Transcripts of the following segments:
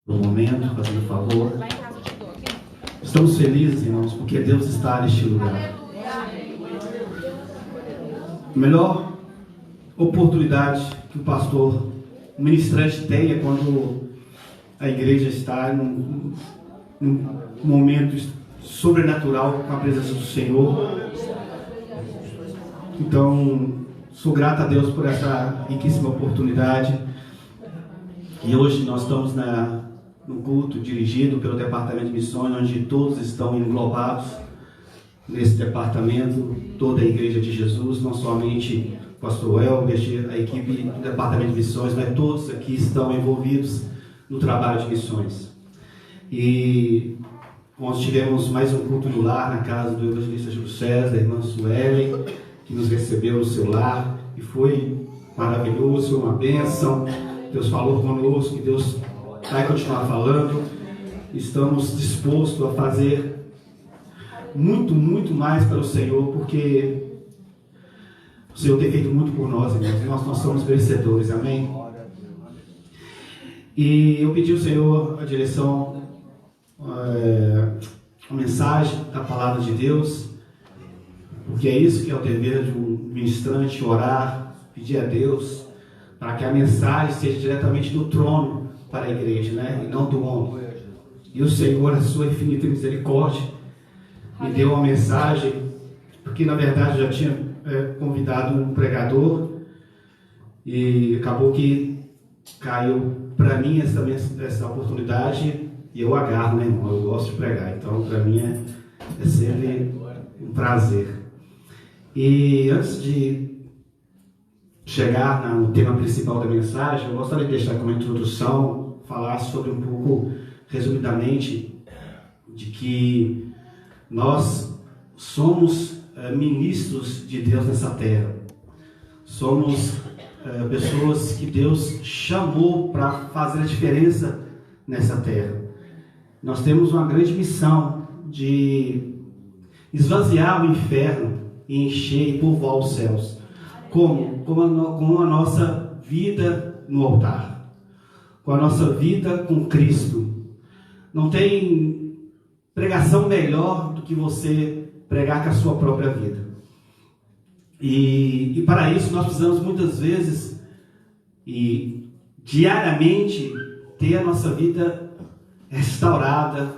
No momento, fazendo favor. Estamos felizes, irmãos, porque Deus está neste lugar. A melhor oportunidade que o pastor, o ministrante tem é quando a igreja está num momento sobrenatural com a presença do Senhor. Então, sou grato a Deus por essa riquíssima oportunidade. E hoje nós estamos no culto dirigido pelo Departamento de Missões, onde todos estão englobados nesse departamento, toda a Igreja de Jesus, não somente o pastor Elbert, a equipe do Departamento de Missões, mas todos aqui estão envolvidos no trabalho de missões. E nós tivemos mais um culto no lar, na casa do evangelista Júlio César, da irmã Suelen, que nos recebeu no seu lar, e foi maravilhoso, uma bênção. Deus falou conosco, e Deus vai continuar falando. Estamos dispostos a fazer muito, muito mais para o Senhor, porque o Senhor tem feito muito por nós, irmãos, e nós somos merecedores, amém? E eu pedi ao Senhor a direção, a mensagem da palavra de Deus, porque é isso que é o dever de um ministrante: orar, pedir a Deus para que a mensagem seja diretamente do trono para a igreja, né? E não do homem. E o Senhor, a sua infinita misericórdia, me deu uma mensagem, porque na verdade eu já tinha convidado um pregador, e acabou que caiu para mim essa oportunidade, e eu agarro, né, irmão? Eu gosto de pregar, então para mim é sempre um prazer. E antes de chegar no tema principal da mensagem, eu gostaria de deixar como introdução, falar sobre um pouco, resumidamente, de que nós somos ministros de Deus nessa terra. Somos pessoas que Deus chamou para fazer a diferença nessa terra. Nós temos uma grande missão de esvaziar o inferno e encher e povoar os céus. Com a nossa vida no altar, com a nossa vida com Cristo. Não tem pregação melhor do que você pregar com a sua própria vida. E para isso nós precisamos muitas vezes e diariamente ter a nossa vida restaurada,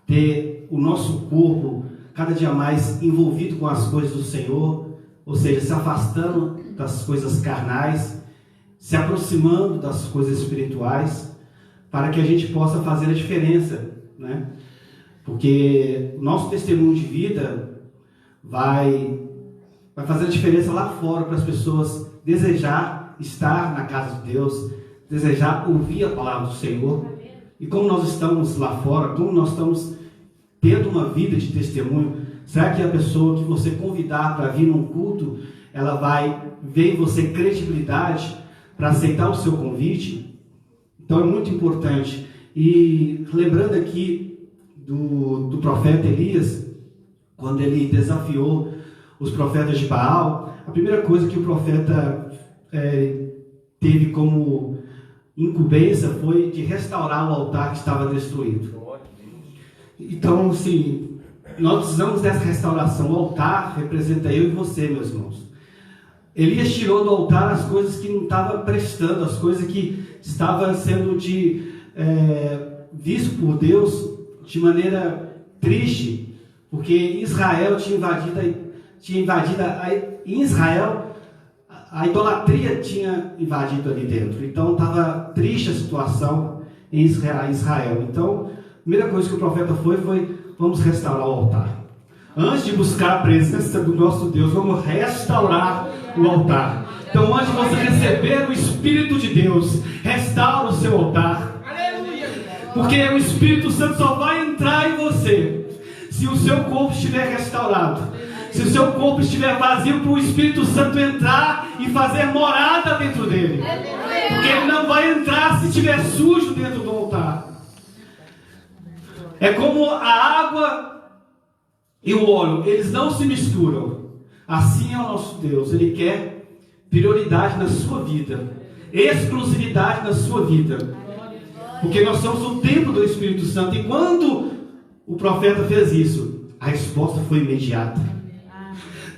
ter o nosso corpo cada dia mais envolvido com as coisas do Senhor, ou seja, se afastando das coisas carnais, se aproximando das coisas espirituais, para que a gente possa fazer a diferença, né? Porque o nosso testemunho de vida vai fazer a diferença lá fora, para as pessoas desejar estar na casa de Deus, desejar ouvir a palavra do Senhor. E como nós estamos lá fora, como nós estamos tendo uma vida de testemunho, será que a pessoa que você convidar para vir num culto, ela vai ver em você credibilidade para aceitar o seu convite? Então é muito importante. E lembrando aqui do profeta Elias, quando ele desafiou os profetas de Baal, a primeira coisa que o profeta teve como incumbência foi de restaurar o altar que estava destruído. Então, assim, nós precisamos dessa restauração. O altar representa eu e você, meus irmãos. Elias tirou do altar as coisas que não estavam prestando, as coisas que estavam sendo visto por Deus de maneira triste, porque Israel tinha invadido em Israel, a idolatria tinha invadido ali dentro. Então estava triste a situação em Israel. Então, a primeira coisa que o profeta foi vamos restaurar o altar. Antes de buscar a presença do nosso Deus, vamos restaurar o altar. Então, antes de você receber o Espírito de Deus, restaura o seu altar. Porque o Espírito Santo só vai entrar em você se o seu corpo estiver restaurado. Se o seu corpo estiver vazio, para o Espírito Santo entrar e fazer morada dentro dele. Porque ele não vai entrar se estiver sujo dentro do altar. É como a água e o óleo, eles não se misturam. Assim é o nosso Deus. Ele quer prioridade na sua vida, exclusividade na sua vida. Porque nós somos o templo do Espírito Santo. E quando o profeta fez isso, a resposta foi imediata.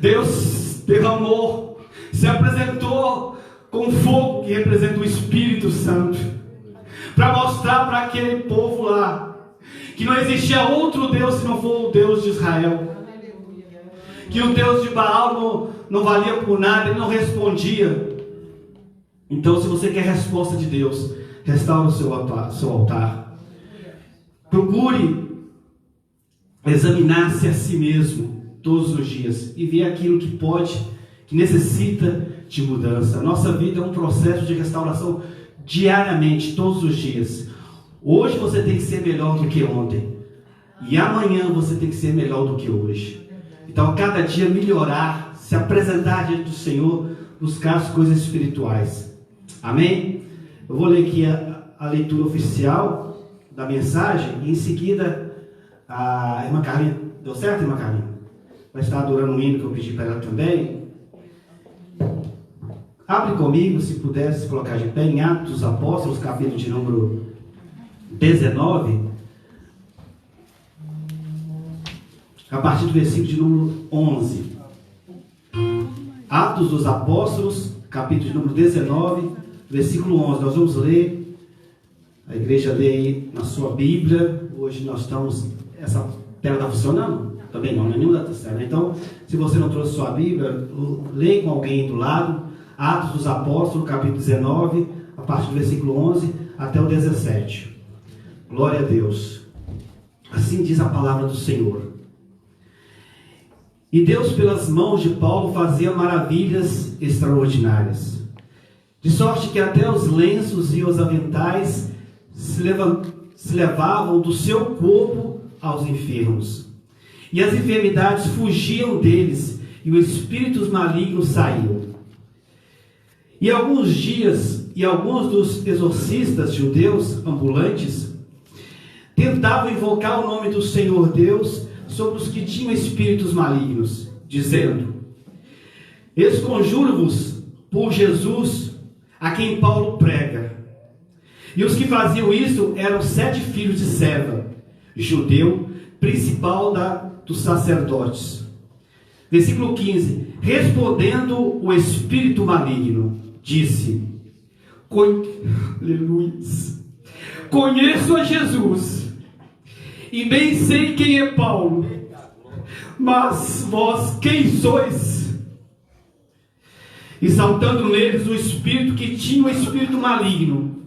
Deus derramou, se apresentou com fogo que representa o Espírito Santo, para mostrar para aquele povo lá que não existia outro Deus se não for o Deus de Israel. Que o Deus de Baal não valia por nada, ele não respondia. Então, se você quer resposta de Deus, restaure o seu altar. Procure examinar-se a si mesmo todos os dias e ver aquilo que necessita de mudança. A nossa vida é um processo de restauração diariamente, todos os dias. Hoje você tem que ser melhor do que ontem, e amanhã você tem que ser melhor do que hoje. Então, a cada dia melhorar, se apresentar diante do Senhor, buscar as coisas espirituais. Amém? Eu vou ler aqui a leitura oficial da mensagem, e em seguida a irmã Carlinha, deu certo, irmã Carlinha? Vai estar adorando um hino que eu pedi para ela também. Abre comigo, se pudesse colocar de pé, em Atos dos Apóstolos, capítulo de número 19, a partir do versículo de número 11. Atos dos Apóstolos, capítulo de número 19, versículo 11. Nós vamos ler, a igreja lê aí na sua Bíblia. Hoje nós estamos, essa tela está funcionando? Também não, nenhuma da terceira. Então, se você não trouxe sua Bíblia, leia com alguém do lado, Atos dos Apóstolos, capítulo 19, a partir do versículo 11 até o 17. Glória a Deus. Assim diz a palavra do Senhor. E Deus, pelas mãos de Paulo, fazia maravilhas extraordinárias, de sorte que até os lenços e os aventais se levavam do seu corpo aos enfermos, e as enfermidades fugiam deles, e os espíritos malignos saíam. E alguns dos exorcistas judeus ambulantes tentavam invocar o nome do Senhor Deus sobre os que tinham espíritos malignos, dizendo: esconjuro-vos por Jesus, a quem Paulo prega. E os que faziam isso eram 7 filhos de Seva, judeu, principal dos sacerdotes. Versículo 15. Respondendo o espírito maligno, disse: Aleluia. Conheço a Jesus, e bem sei quem é Paulo, mas vós quem sois? E saltando neles o espírito que tinha o espírito maligno,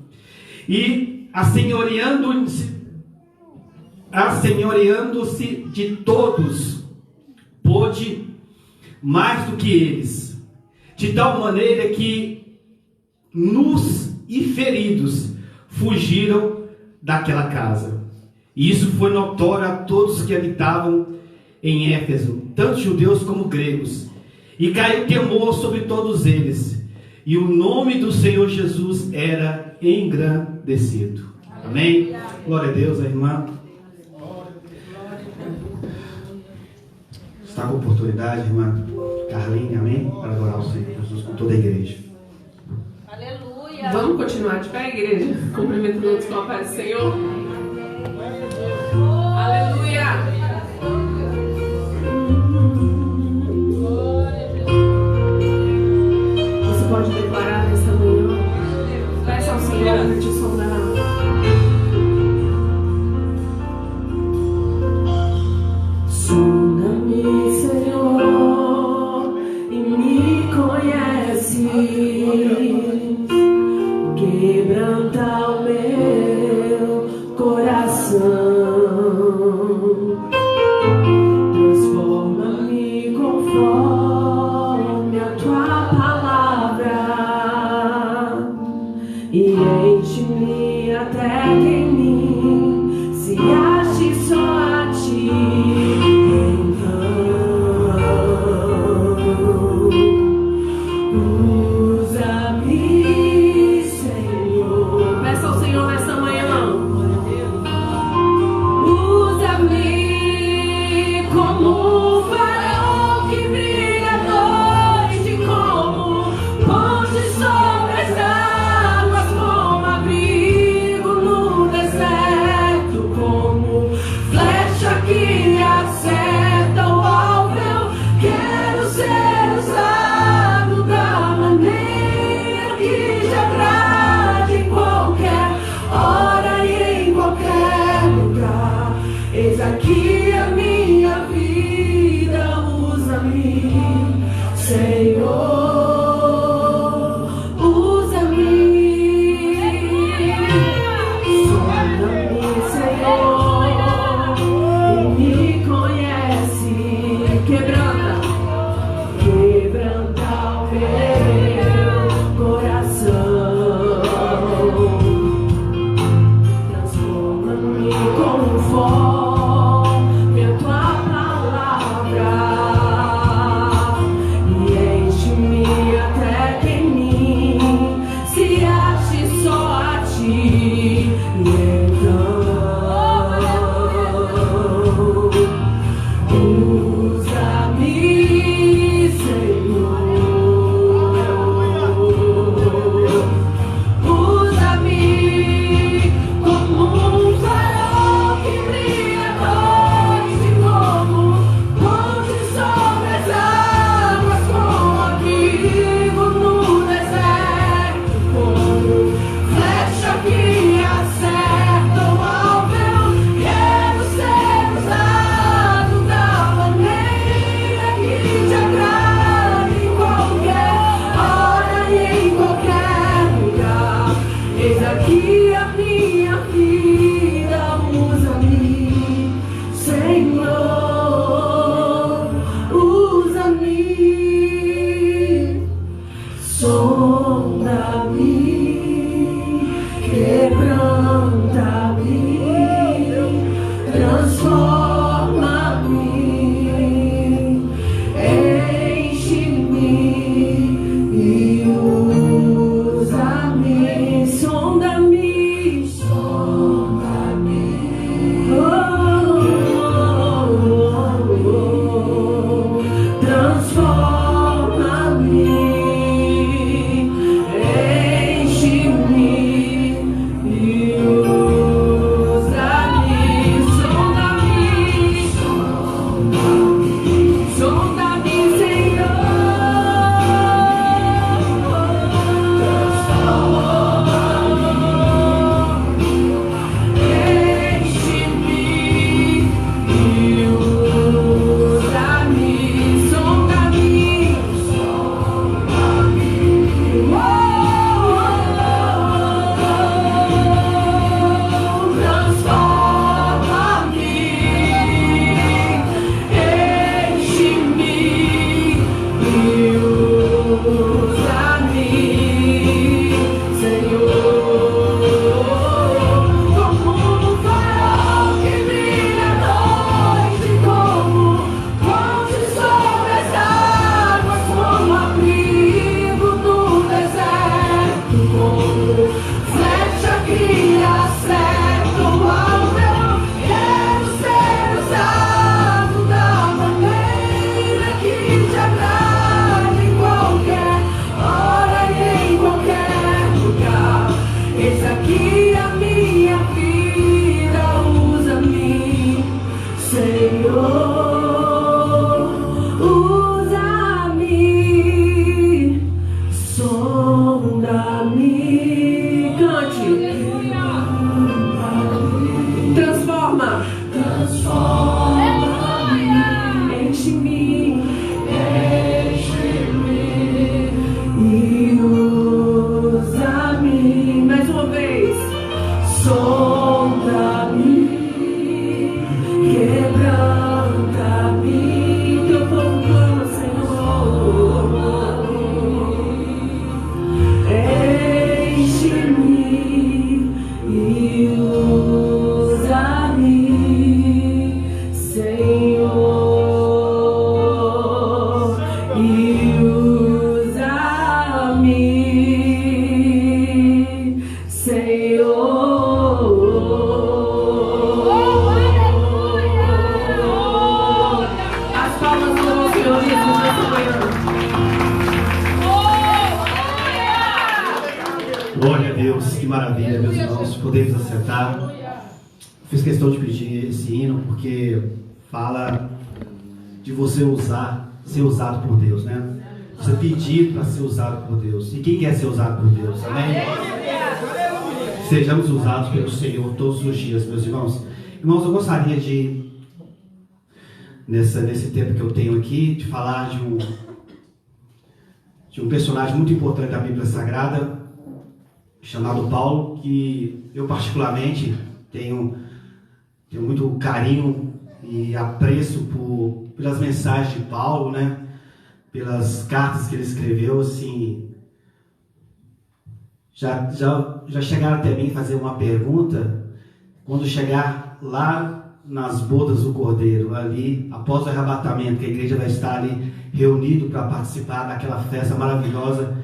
e assenhoreando-se de todos, pôde mais do que eles, de tal maneira que nus e feridos fugiram daquela casa. E isso foi notório a todos que habitavam em Éfeso, tanto judeus como gregos. E caiu temor sobre todos eles, e o nome do Senhor Jesus era engrandecido. Amém? Glória a Deus, a irmã está com oportunidade, irmã Carlinha, amém? Para adorar o Senhor Jesus com toda a igreja. Aleluia! Vamos continuar de pé, igreja? Cumprimento todos com a paz do Senhor. Aleluia! Você pode declarar nessa manhã. Peça ao Senhor para te sondar. Sonda-me, Senhor, e me conhece. Quebranta o meu coração. Transforma-me conforme a tua palavra e enche-me até que em mim se ache só a ti. Usa-me, Senhor. Peça ao Senhor nessa manhã. transforma. Enche-me e usa-me. Mais uma vez. Sonda-me, quebranta-me. Teu povo clama, Senhor. Enche-me e usa-me, Senhor, e usa-me, Senhor. As palmas do Senhor Jesus nessa manhã. Glória a Deus, que maravilha, meus irmãos, podemos acertar. Fiz questão de pedir esse hino porque fala de você ser usado por Deus, né? Você pedir para ser usado por Deus. E quem quer ser usado por Deus? Amém? Sejamos usados pelo Senhor todos os dias, meus irmãos. Irmãos, eu gostaria de, nesse tempo que eu tenho aqui, de falar de um personagem muito importante da Bíblia Sagrada, chamado Paulo, que eu particularmente tenho muito carinho e apreço pelas mensagens de Paulo, né? Pelas cartas que ele escreveu, assim, já chegaram até mim fazer uma pergunta, quando chegar lá nas bodas do Cordeiro, ali, após o arrebatamento, que a igreja vai estar ali reunido para participar daquela festa maravilhosa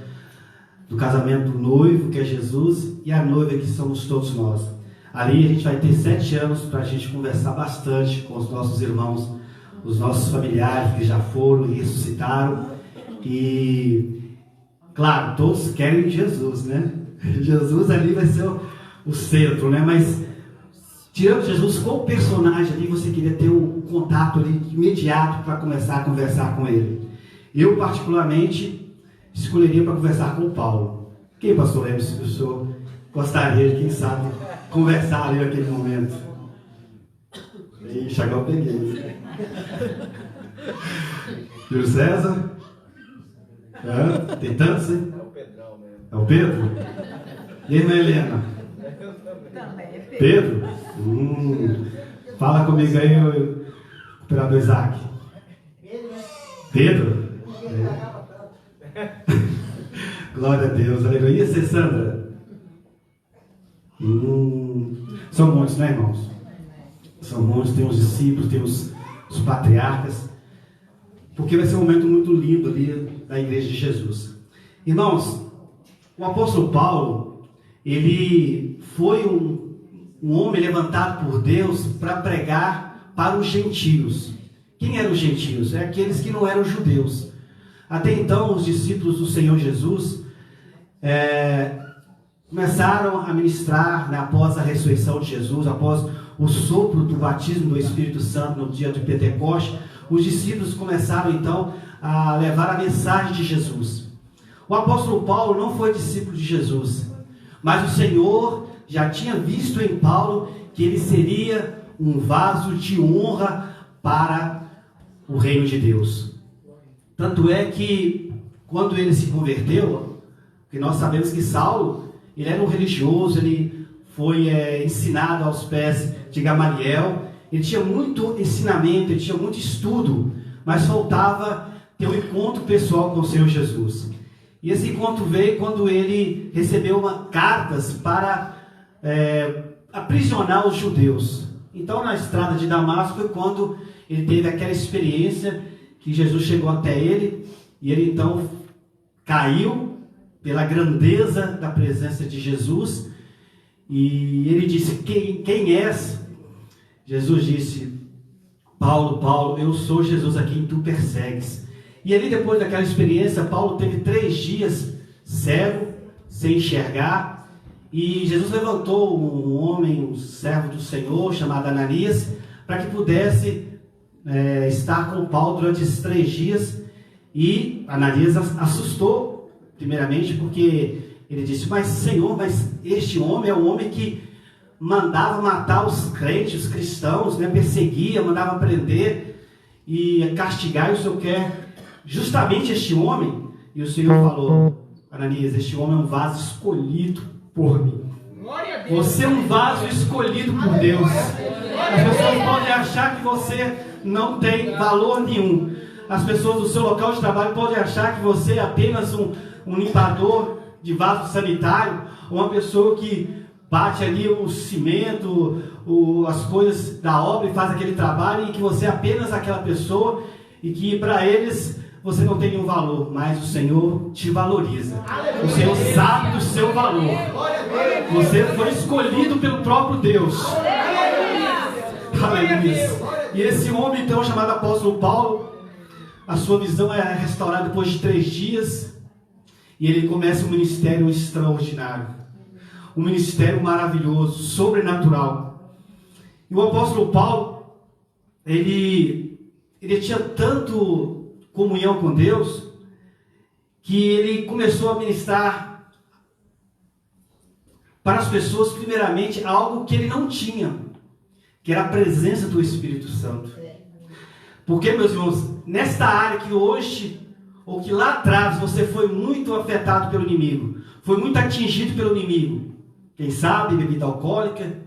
do casamento do noivo, que é Jesus, e a noiva, que somos todos nós. Ali a gente vai ter 7 anos para a gente conversar bastante com os nossos irmãos, os nossos familiares que já foram e ressuscitaram. E, claro, todos querem Jesus, né? Jesus ali vai ser o centro, né? Mas, tirando Jesus, qual personagem ali você queria ter um contato ali imediato para começar a conversar com ele? Eu, particularmente, escolheria para conversar com o Paulo. Quem, pastor Lemos, o senhor gostaria de, quem sabe, conversar ali naquele momento? Ixi, agora eu peguei. Júlio César? Tem tantos, hein? É o Pedrão mesmo. É o Pedro? E a irmã Helena? Também é Pedro? Fala comigo aí, o operador Isaac. Pedro? Glória a Deus, aleluia. E você, Sandra? São muitos, né, irmãos? São muitos, tem os discípulos, tem os patriarcas, porque vai ser um momento muito lindo ali da igreja de Jesus. Irmãos, o apóstolo Paulo, ele foi um homem levantado por Deus para pregar para os gentios. Quem eram os gentios? É aqueles que não eram judeus. Até então, os discípulos do Senhor Jesus começaram a ministrar, né, após a ressurreição de Jesus, após o sopro do batismo do Espírito Santo no dia de Pentecostes. Os discípulos começaram então a levar a mensagem de Jesus. O apóstolo Paulo não foi discípulo de Jesus, mas o Senhor já tinha visto em Paulo que ele seria um vaso de honra para o reino de Deus. Tanto é que quando ele se converteu, porque nós sabemos que Saulo, ele era um religioso, ele foi ensinado aos pés de Gamaliel, ele tinha muito ensinamento, ele tinha muito estudo, mas faltava ter um encontro pessoal com o Senhor Jesus. E esse encontro veio quando ele recebeu cartas para aprisionar os judeus. Então, na estrada de Damasco foi quando ele teve aquela experiência que Jesus chegou até ele, e ele então caiu pela grandeza da presença de Jesus, e ele disse: quem és? Jesus disse: Paulo, Paulo, eu sou Jesus a quem tu persegues. E ali, depois daquela experiência, Paulo teve 3 dias cego, sem enxergar, e Jesus levantou um homem, um servo do Senhor, chamado Ananias, para que pudesse estar com Paulo durante esses 3 dias. E Ananias assustou, primeiramente, porque ele disse: mas Senhor, mas este homem é um homem que mandava matar os crentes, os cristãos, né? Perseguia, mandava prender e castigar, e o Senhor quer justamente este homem. E o Senhor falou: Ananias, este homem é um vaso escolhido por mim. Você é um vaso escolhido por Deus. As pessoas podem achar que você não tem valor nenhum. As pessoas do seu local de trabalho podem achar que você é apenas um limpador de vaso sanitário, uma pessoa que bate ali o cimento, as coisas da obra e faz aquele trabalho, e que você é apenas aquela pessoa, e que para eles você não tem nenhum valor, mas o Senhor te valoriza. O Senhor sabe do seu valor. Você foi escolhido pelo próprio Deus. Aleluia. E esse homem então, chamado apóstolo Paulo, a sua visão é restaurada depois de 3 dias, e ele começa um ministério extraordinário. Um ministério maravilhoso, sobrenatural. E o apóstolo Paulo, ele tinha tanto comunhão com Deus, que ele começou a ministrar para as pessoas, primeiramente, algo que ele não tinha, que era a presença do Espírito Santo. Porque, meus irmãos, nesta área que hoje, ou que lá atrás, você foi muito afetado pelo inimigo, foi muito atingido pelo inimigo. Quem sabe bebida alcoólica,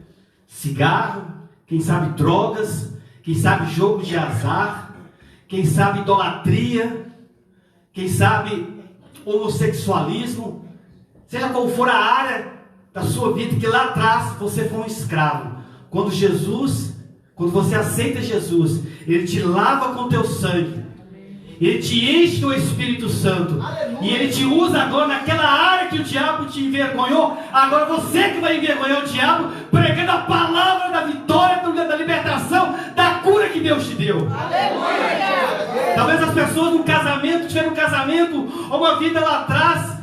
cigarro, quem sabe drogas, quem sabe jogo de azar, quem sabe idolatria, quem sabe homossexualismo, seja qual for a área da sua vida, que lá atrás você foi um escravo. Quando você aceita Jesus, Ele te lava com teu sangue, Ele te enche do Espírito Santo, e Ele te usa agora naquela área que o diabo te envergonhou. Agora você que vai envergonhar o diabo, pregando a palavra da vitória, da libertação, da cura que Deus te deu. Aleluia. Talvez as pessoas no casamento tiveram um casamento ou uma vida lá atrás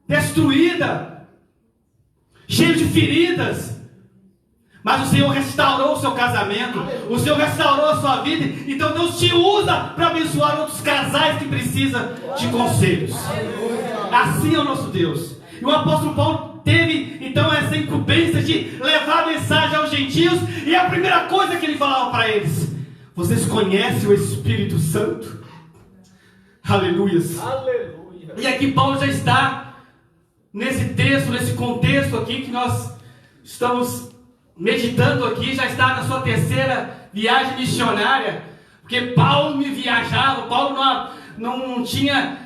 destruída, cheia de feridas, mas o Senhor restaurou o seu casamento, o Senhor restaurou a sua vida. Então Deus te usa para abençoar outros casais que precisam de conselhos. Assim é o nosso Deus. E o apóstolo Paulo teve então essa incumbência de levar a mensagem aos gentios, e a primeira coisa que ele falava para eles: vocês conhecem o Espírito Santo? Aleluias. Aleluia. E aqui Paulo já está nesse texto, nesse contexto aqui que nós estamos meditando aqui, já está na sua 3ª viagem missionária, porque Paulo viajava. Paulo não tinha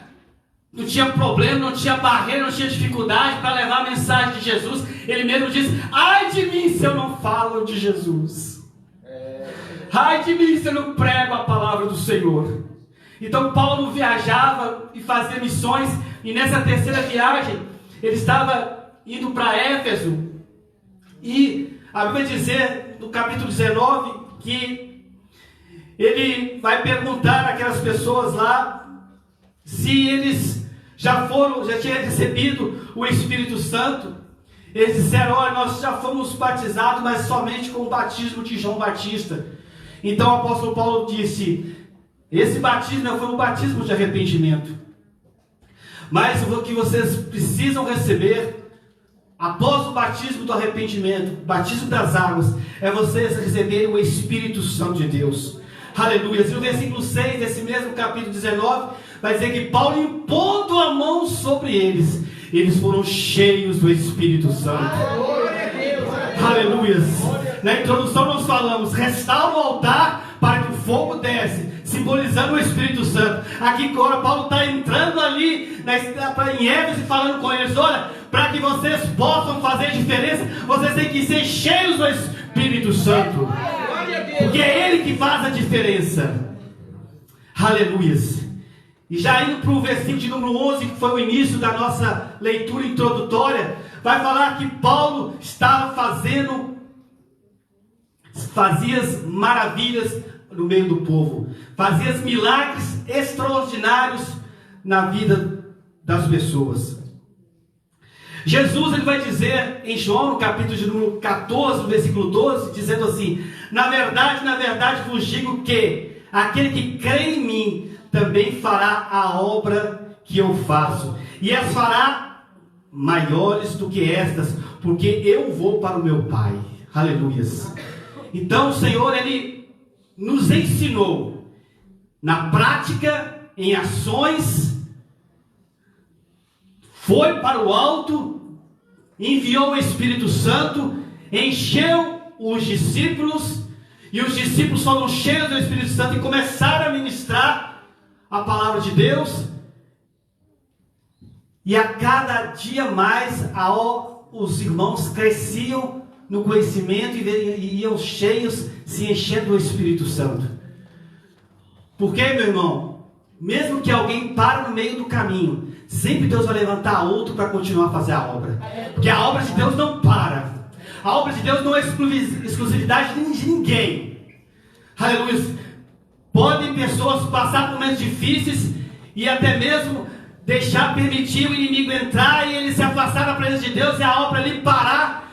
problema, não tinha barreira, não tinha dificuldade para levar a mensagem de Jesus. Ele mesmo diz: ai de mim se eu não falo de Jesus, ai de mim se eu não prego a palavra do Senhor. Então Paulo viajava e fazia missões, e nessa 3ª viagem ele estava indo para Éfeso, e a Bíblia vai dizer no capítulo 19 que ele vai perguntar àquelas pessoas lá se eles já tinham recebido o Espírito Santo. Eles disseram: olha, nós já fomos batizados, mas somente com o batismo de João Batista. Então o apóstolo Paulo disse: esse batismo foi um batismo de arrependimento, mas o que vocês precisam receber após o batismo do arrependimento, o batismo das águas, é vocês receberem o Espírito Santo de Deus. Aleluia. E o versículo 6 desse mesmo capítulo 19 vai dizer que Paulo, impondo a mão sobre eles, eles foram cheios do Espírito Santo. Aleluia. Na introdução nós falamos: restaura o altar para que o fogo desce, simbolizando o Espírito Santo. Aqui agora Paulo está entrando ali em Éfeso e falando com eles: olha, para que vocês possam fazer diferença, vocês têm que ser cheios do Espírito Santo, porque é Ele que faz a diferença. Aleluia. E já indo para o versículo de número 11, que foi o início da nossa leitura introdutória, vai falar que Paulo estava fazia maravilhas no meio do povo, fazia milagres extraordinários na vida das pessoas. Jesus, ele vai dizer em João, no capítulo de número 14, no versículo 12, dizendo assim: na verdade vos digo que aquele que crê em mim também fará a obra que eu faço, e as fará maiores do que estas, porque eu vou para o meu Pai. Aleluias. Então o Senhor, Ele nos ensinou na prática, em ações, foi para o alto, enviou o Espírito Santo, encheu os discípulos, e os discípulos foram cheios do Espírito Santo e começaram a ministrar a palavra de Deus. E a cada dia mais os irmãos cresciam no conhecimento e iam cheios, se enchendo do Espírito Santo. Porque, meu irmão, mesmo que alguém pare no meio do caminho, sempre Deus vai levantar outro para continuar a fazer a obra. Porque a obra de Deus não para. A obra de Deus não é exclusividade de ninguém. Aleluia. Podem pessoas passar por momentos difíceis e até mesmo permitir o inimigo entrar e ele se afastar da presença de Deus e a obra ali parar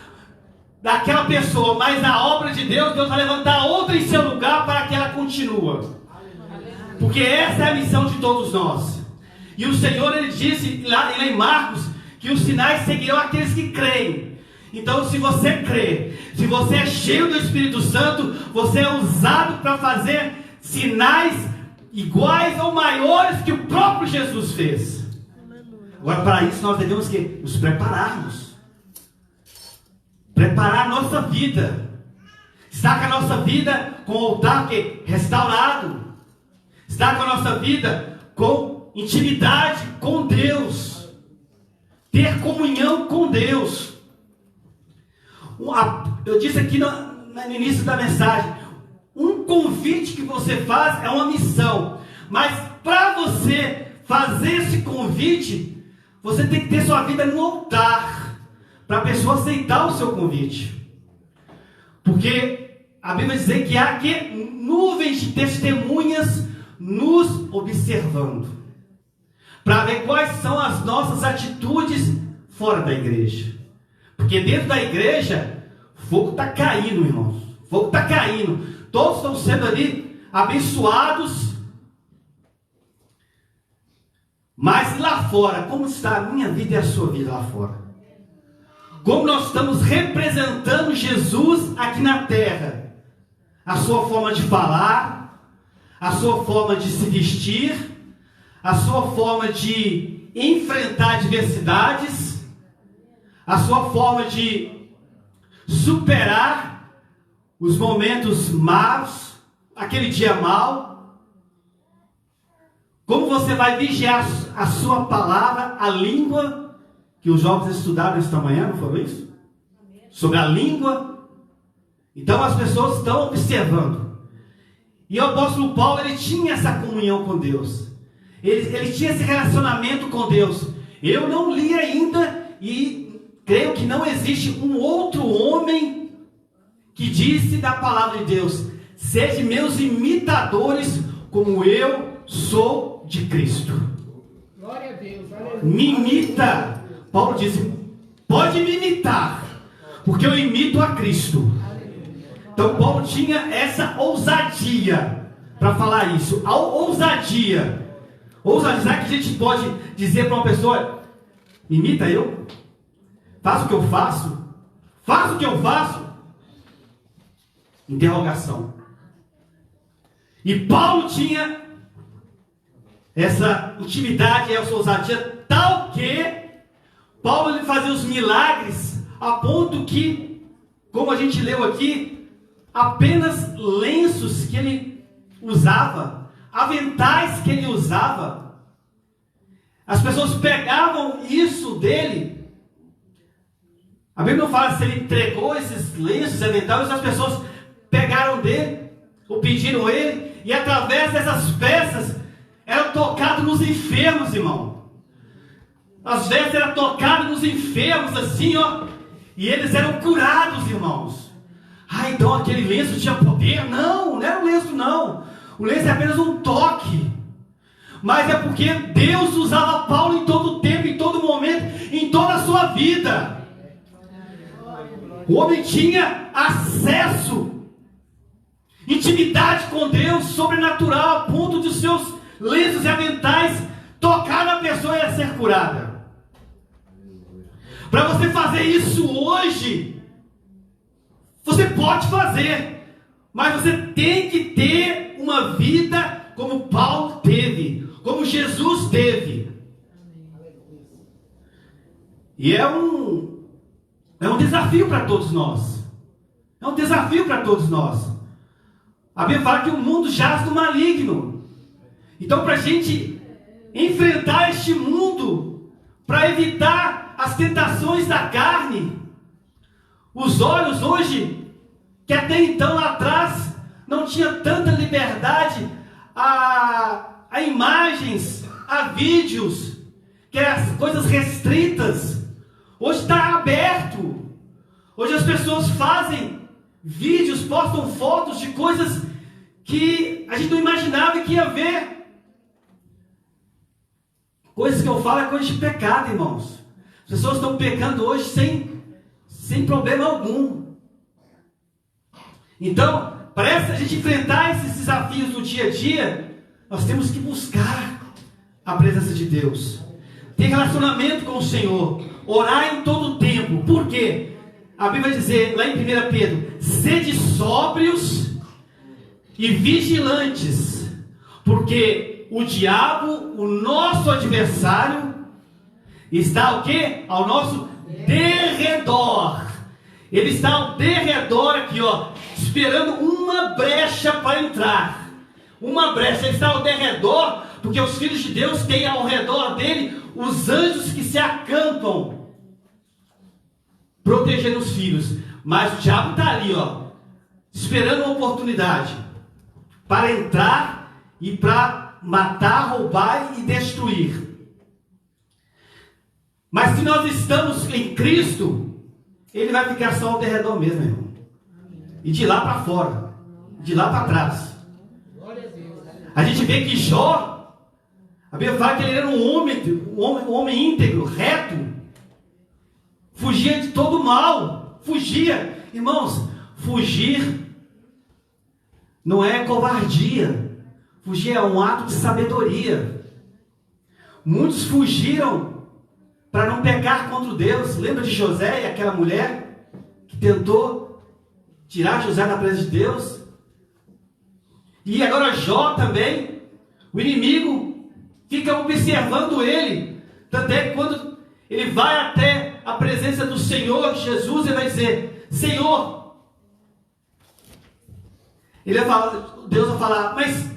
daquela pessoa. Mas a obra de Deus, Deus vai levantar outra em seu lugar para que ela continue. Porque essa é a missão de todos nós. E o Senhor, Ele disse lá em Marcos, que os sinais seguirão aqueles que creem. Então, se você crê, se você é cheio do Espírito Santo, você é usado para fazer sinais iguais ou maiores que o próprio Jesus fez. Agora, para isso nós devemos nos prepararmos. Preparar a nossa vida. Estar com a nossa vida com o altar restaurado. Estar com a nossa vida com intimidade com Deus. Ter comunhão com Deus. Eu disse aqui no início da mensagem, um convite que você faz é uma missão. Mas para você fazer esse convite, você tem que ter sua vida no altar, para a pessoa aceitar o seu convite. Porque a Bíblia diz que há nuvens de testemunhas nos observando, para ver quais são as nossas atitudes fora da igreja. Porque dentro da igreja, fogo está caindo, irmãos. Fogo está caindo. Todos estão sendo ali abençoados. Mas lá fora, como está a minha vida e a sua vida lá fora? Como nós estamos representando Jesus aqui na terra? A sua forma de falar, a sua forma de se vestir, a sua forma de enfrentar adversidades, a sua forma de superar os momentos maus, aquele dia mau. Como você vai vigiar a sua palavra, a língua, que os jovens estudaram esta manhã, não foi isso? Sobre a língua. Então as pessoas estão observando. E o apóstolo Paulo, ele tinha essa comunhão com Deus. Ele tinha esse relacionamento com Deus. Eu não li ainda e creio que não existe um outro homem que disse da palavra de Deus: sede meus imitadores como eu sou de Cristo. Glória a Deus. Me imita. Paulo disse: pode me imitar, porque eu imito a Cristo. Então Paulo tinha essa ousadia para falar isso. A ousadia. Ousadia que a gente pode dizer para uma pessoa: imita eu. Faça o que eu faço. Faça o que eu faço. Interrogação. E Paulo tinha essa intimidade, essa ousadia, tal que Paulo ele fazia os milagres a ponto que, como a gente leu aqui, apenas lenços que ele usava, aventais que ele usava, as pessoas pegavam isso dele. A Bíblia não fala se ele entregou esses lenços, aventais, as pessoas pegaram dele, ou pediram ele, e através dessas peças eram tocados nos enfermos, irmão. As vestes eram tocadas nos enfermos, assim, ó, e eles eram curados, irmãos. Ah, então aquele lenço tinha poder? Não, não era um lenço, não. O lenço é apenas um toque. Mas é porque Deus usava Paulo em todo tempo, em todo momento, em toda a sua vida. O homem tinha acesso, intimidade com Deus, sobrenatural, a ponto de os seus lenços e aventais tocar na pessoa e ela ser curada. Para você fazer isso hoje, você pode fazer, mas você tem que ter uma vida como Paulo teve, como Jesus teve. E é um desafio para todos nós. É um desafio para todos nós. A Bíblia fala que o mundo jaz do maligno. Então, para a gente enfrentar este mundo, para evitar as tentações da carne, os olhos hoje, que até então lá atrás não tinha tanta liberdade a imagens, a vídeos, que eram as coisas restritas, hoje está aberto. Hoje as pessoas fazem vídeos, postam fotos de coisas que a gente não imaginava que ia ver. Coisas que eu falo é coisa de pecado, irmãos. As pessoas estão pecando hoje sem problema algum. Então, para a gente enfrentar esses desafios do dia a dia, nós temos que buscar a presença de Deus, ter relacionamento com o Senhor, orar em todo o tempo. Por quê? A Bíblia vai dizer lá em 1 Pedro: sede sóbrios e vigilantes, porque o diabo, o nosso adversário, está o quê? Ao nosso derredor. Ele está ao derredor aqui, ó, esperando uma brecha para entrar. Uma brecha. Ele está ao derredor, porque os filhos de Deus têm ao redor dele os anjos que se acampam, protegendo os filhos. Mas o diabo está ali, ó, esperando uma oportunidade para entrar e para matar, roubar e destruir. Mas se nós estamos em Cristo, ele vai ficar só ao derredor mesmo, irmão. E de lá para fora, de lá para trás. A gente vê que Jó, a Bíblia fala que ele era um homem íntegro, reto, fugia de todo mal, fugia. Irmãos, fugir não é covardia, fugir é um ato de sabedoria. Muitos fugiram para não pecar contra Deus. Lembra de José e aquela mulher que tentou tirar José da presença de Deus? E agora Jó também, o inimigo fica observando ele. Tanto é que quando ele vai até a presença do Senhor Jesus, ele vai dizer: Senhor, Deus vai falar: mas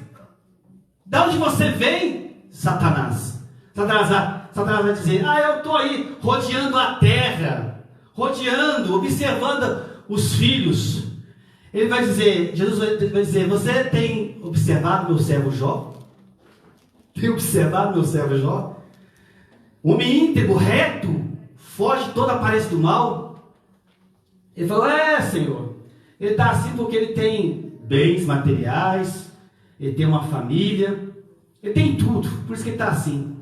de onde você vem, Satanás? Satanás vai dizer: eu estou aí rodeando a terra, observando os filhos. Ele vai dizer, Jesus vai dizer: você tem observado meu servo Jó? Tem observado meu servo Jó? Homem íntegro, reto, foge de toda a aparência do mal. Ele fala: Senhor, ele está assim porque ele tem bens materiais, ele tem uma família, ele tem tudo, por isso que ele está assim.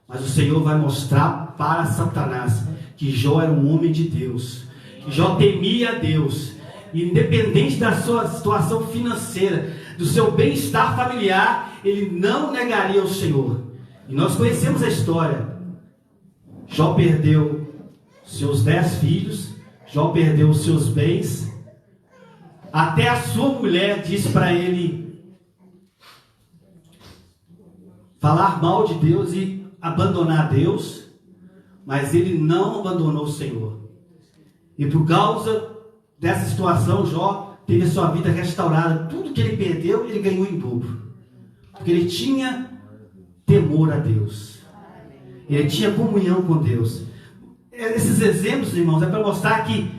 Mas o Senhor vai mostrar para Satanás que Jó era um homem de Deus, que Jó temia a Deus, independente da sua situação financeira, do seu bem-estar familiar, ele não negaria o Senhor. E nós conhecemos a história. Jó perdeu seus 10 filhos, Jó perdeu os seus bens, até a sua mulher disse para ele falar mal de Deus e abandonar Deus, mas ele não abandonou o Senhor. E por causa dessa situação, Jó teve a sua vida restaurada. Tudo que ele perdeu, ele ganhou em dobro, porque ele tinha temor a Deus, ele tinha comunhão com Deus. Esses exemplos, irmãos, é para mostrar que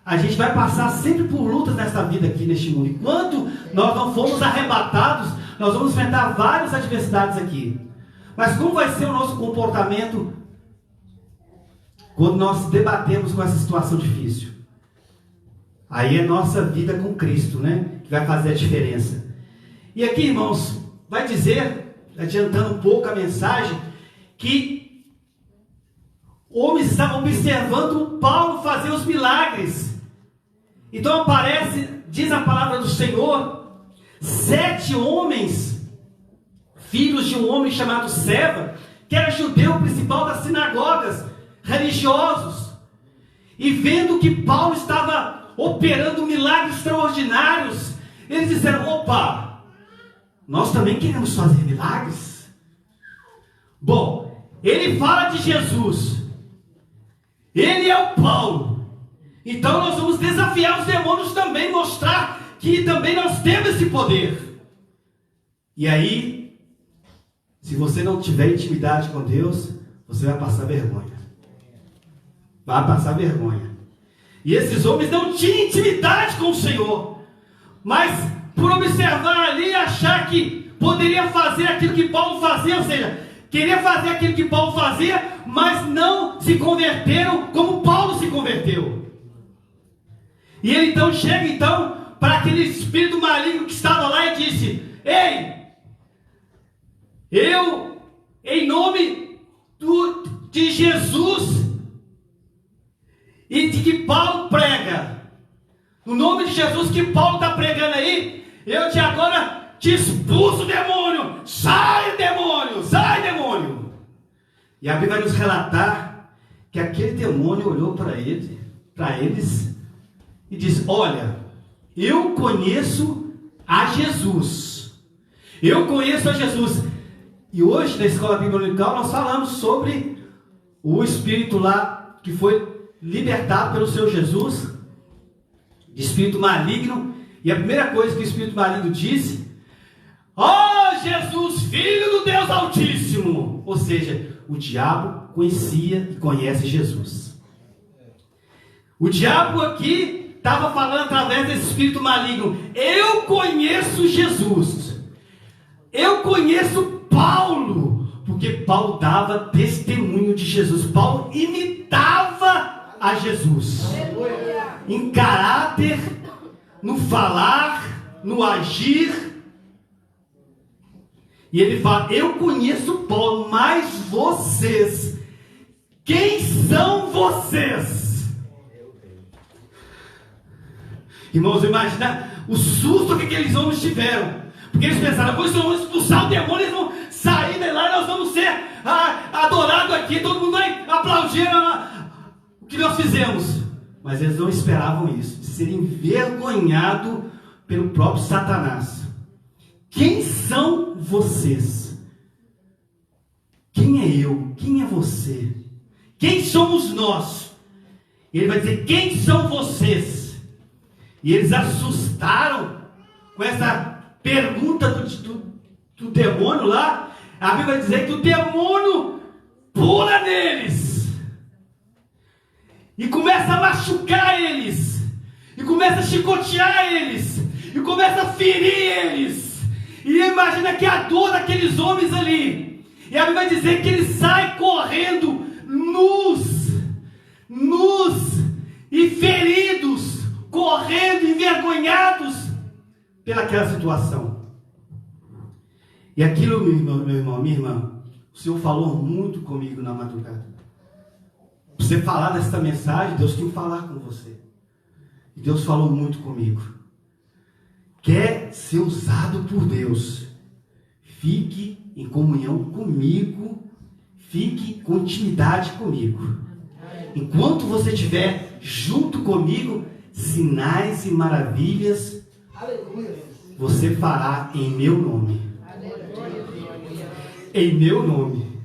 a gente vai passar sempre por lutas nessa vida aqui, neste mundo. Enquanto nós não formos arrebatados, nós vamos enfrentar várias adversidades aqui. Mas como vai ser o nosso comportamento quando nós debatemos com essa situação difícil? Aí é nossa vida com Cristo, né, que vai fazer a diferença. E aqui, irmãos, vai dizer, adiantando um pouco a mensagem, que homens estavam observando Paulo fazer os milagres. Então aparece, diz a palavra do Senhor, 7 homens, filhos de um homem chamado Seva, que era judeu principal das sinagogas, religiosos, e vendo que Paulo estava operando milagres extraordinários, eles disseram: opa, nós também queremos fazer milagres. Bom, ele fala de Jesus, ele é o Paulo, então nós vamos desafiar os demônios também, mostrar que também nós temos esse poder. E aí, se você não tiver intimidade com Deus, você vai passar vergonha. Vai passar vergonha. E esses homens não tinham intimidade com o Senhor, mas por observar ali e achar que poderia fazer aquilo que Paulo fazia, ou seja, queria fazer aquilo que Paulo fazia, mas não se converteram como Paulo se converteu. E ele então chega para aquele espírito maligno que estava lá e disse: ei, eu, em nome de Jesus e de que Paulo prega, no nome de Jesus que Paulo está pregando aí, eu agora te expulso, demônio, sai demônio, sai demônio. E a Bíblia vai nos relatar que aquele demônio olhou para eles e disse: olha, eu conheço a Jesus, eu conheço a Jesus. E hoje na Escola Bíblica Dominical nós falamos sobre o espírito lá que foi libertado pelo Senhor Jesus, de espírito maligno. E a primeira coisa que o espírito maligno disse: ó Jesus, filho do Deus Altíssimo. Ou seja, o diabo conhecia e conhece Jesus. O diabo aqui estava falando através desse espírito maligno: eu conheço Jesus, eu conheço Paulo, porque Paulo dava testemunho de Jesus, Paulo imitava a Jesus, em caráter, no falar, no agir. E ele fala: eu conheço Paulo, mas vocês, quem são vocês? Irmãos, imagina o susto que aqueles homens tiveram, porque eles pensaram: pois vamos expulsar o demônio, eles vão sair de lá e nós vamos ser adorados aqui, todo mundo vai aplaudir o que nós fizemos. Mas eles não esperavam isso, de serem envergonhados pelo próprio Satanás. Quem são vocês? Quem é eu? Quem é você? Quem somos nós? Ele vai dizer: quem são vocês? E eles assustaram com essa pergunta do demônio lá. A Bíblia vai dizer que o demônio pula neles e começa a machucar eles, e começa a chicotear eles, e começa a ferir eles. E imagina que a dor daqueles homens ali. E a Bíblia vai dizer que eles saem correndo nus e feridos, correndo envergonhados pelaquela situação. E aquilo, meu irmão, minha irmã, o Senhor falou muito comigo na madrugada. Para você falar desta mensagem, Deus tem que falar com você. E Deus falou muito comigo. Quer ser usado por Deus? Fique em comunhão comigo, fique com intimidade comigo. Enquanto você estiver junto comigo, sinais e maravilhas você fará em meu nome. Em meu nome.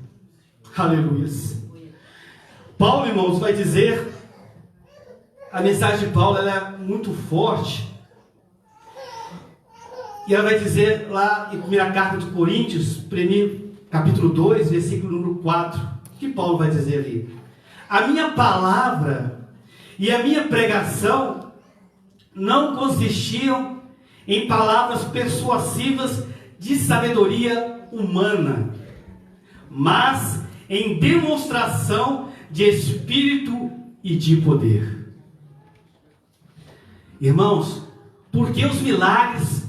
Aleluia. Paulo, irmãos, vai dizer, a mensagem de Paulo ela é muito forte. E ela vai dizer lá em 1 carta de Coríntios, capítulo 2, versículo número 4, que Paulo vai dizer ali: a minha palavra e a minha pregação não consistiam em palavras persuasivas de sabedoria humana, mas em demonstração de espírito e de poder. Irmãos, porque os milagres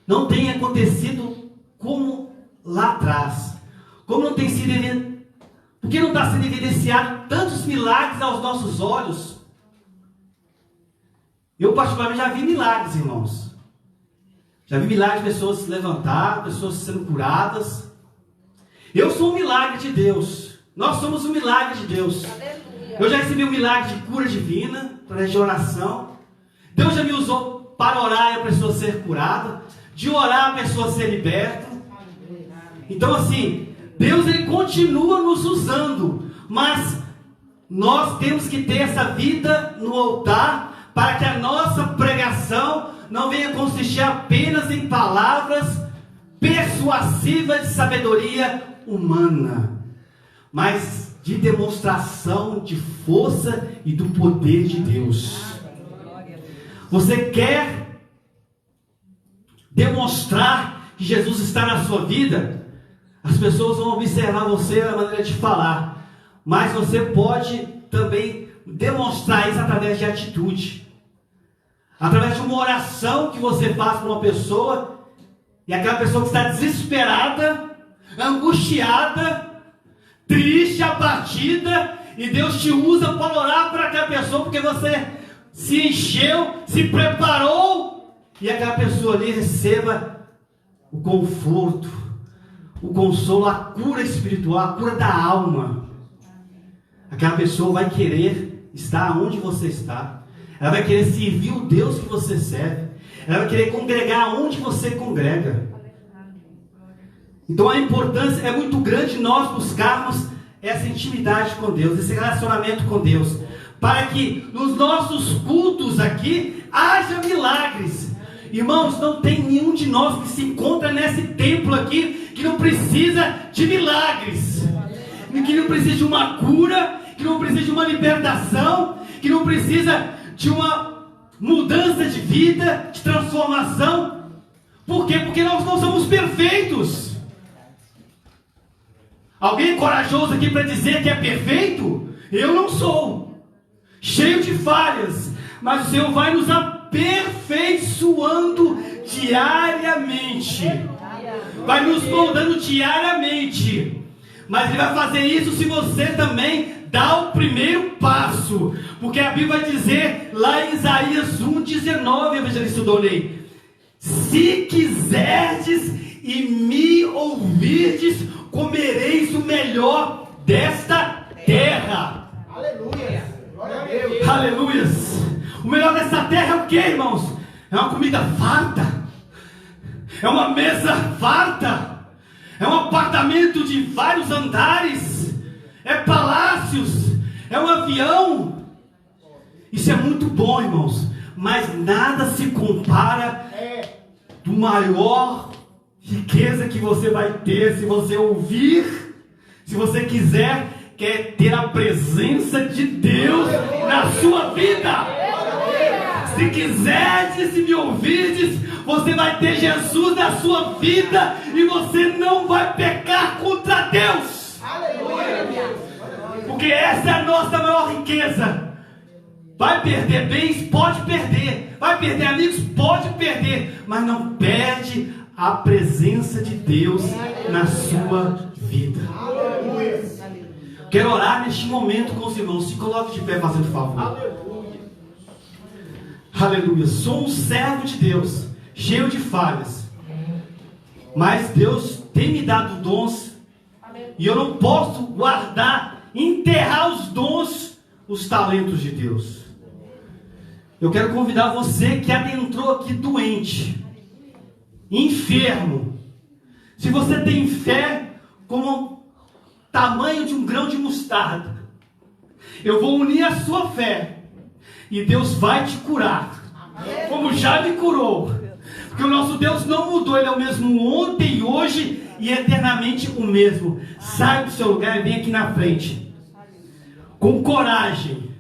não têm acontecido como lá atrás, como não tem sido, porque não está sendo evidenciado tantos milagres aos nossos olhos. Eu particularmente já vi milagres, irmãos. Já vi milagres de pessoas se levantar, pessoas sendo curadas. Eu sou um milagre de Deus. Nós somos um milagre de Deus. Eu já recebi um milagre de cura divina, através de oração. Deus já me usou para orar e a pessoa ser curada, de orar a pessoa ser liberta. Então assim, Deus ele continua nos usando, mas nós temos que ter essa vida no altar, para que a nossa pregação não venha consistir apenas em palavras persuasivas de sabedoria humana, mas de demonstração de força e do poder de Deus. Você quer demonstrar que Jesus está na sua vida? As pessoas vão observar você na maneira de falar, mas você pode também demonstrar isso através de atitude, através de uma oração que você faz para uma pessoa, e aquela pessoa que está desesperada, angustiada, triste, abatida, e Deus te usa para orar para aquela pessoa, porque você se encheu, se preparou, e aquela pessoa ali receba o conforto, o consolo, a cura espiritual, a cura da alma. Aquela pessoa vai querer estar onde você está, ela vai querer servir o Deus que você serve, ela vai querer congregar onde você congrega. Então a importância é muito grande nós buscarmos essa intimidade com Deus, esse relacionamento com Deus, para que nos nossos cultos aqui haja milagres. Irmãos, não tem nenhum de nós que se encontra nesse templo aqui que não precisa de milagres, que não precisa de uma cura, que não precisa de uma libertação, que não precisa de uma mudança de vida, de transformação. Por quê? Porque nós não somos perfeitos. Alguém corajoso aqui para dizer que é perfeito? Eu não sou. Cheio de falhas. Mas o Senhor vai nos aperfeiçoando diariamente. Vai nos moldando diariamente. Mas Ele vai fazer isso se você também dá o primeiro passo. Porque a Bíblia vai dizer lá em Isaías 1,19, evangelista Donei: se quiserdes e me ouvirdes, comereis o melhor desta terra. Aleluia. Glória a Deus. Aleluias. O melhor desta terra é o que, irmãos? É uma comida farta, é uma mesa farta, é um apartamento de vários andares, é palácios, é um avião. Isso é muito bom, irmãos, mas nada se compara do maior riqueza que você vai ter se você ouvir, se você quer ter a presença de Deus na sua vida. Se quiserdes, se me ouvirdes, você vai ter Jesus na sua vida e você não vai pecar contra Deus. Porque essa é a nossa maior riqueza. Vai perder bens? Pode perder. Vai perder amigos? Pode perder. Mas não perde a presença de Deus na sua vida. Quero orar neste momento com os irmãos. Se coloque de pé, fazendo favor. Aleluia. Sou um servo de Deus, cheio de falhas, mas Deus tem me dado dons, e eu não posso guardar, enterrar os dons, os talentos de Deus. Eu quero convidar você que adentrou aqui doente, enfermo. Se você tem fé como o tamanho de um grão de mostarda, eu vou unir a sua fé e Deus vai te curar, como já me curou. Porque o nosso Deus não mudou, Ele é o mesmo ontem, hoje e eternamente o mesmo. Sai do seu lugar e vem aqui na frente, com coragem,